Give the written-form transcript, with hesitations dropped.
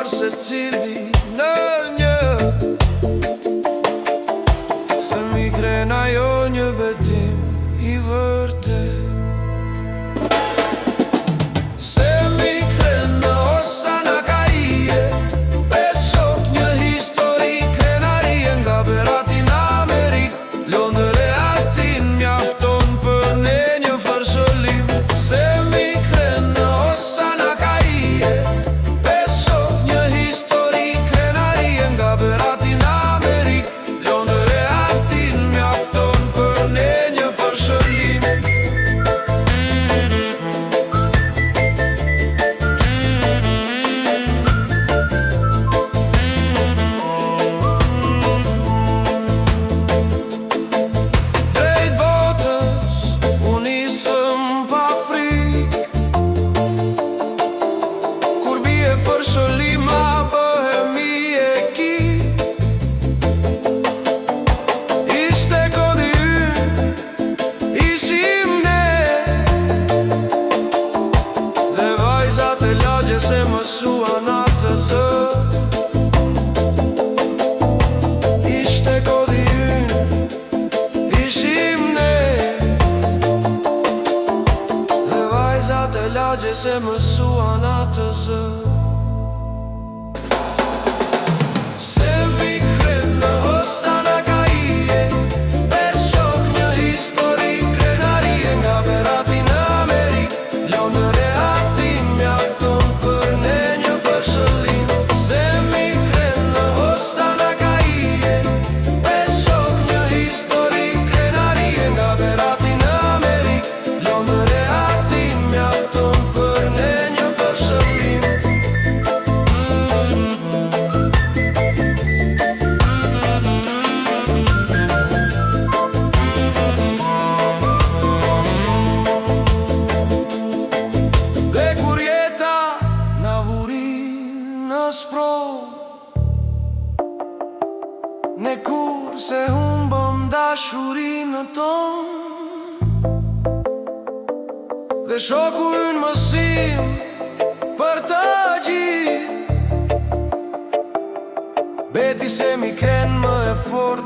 Secili në një, se mi krena jo një betim I vërtet. Se mi krena osa në kaije, besok një histori krenarie nga berati në Amerik, Londër e Atin mjafton për ne një fërshëllim. Se mi krena osa në kaije, berati në Amerik, Londër e Atin mjafton për ne një fërshëllim. Drejt botës unë nisëm pa frikë, kur bie fërshëllima bëhemi se mësuan atë zë. Ishte kodi ynë, ishim ne, dhe vajzat e lagje se mësuan atë zë. Se mi kren në hosa në kaije, besok një histori krenarie nga berati në Amerik, Londër e Atin mjafton për ne një fërshëllim. Se mi kren në hosa në kaije, besok një histori krenarie nga berati në Amerik, Londër e Atin mjafton për ne një fërshëllim. Dhe kur jeta na vurin në sprov, ne kur se humbëm dashurinë ton, dhe shoku ynë mësim për të gjithë, beti se mi kren më e fort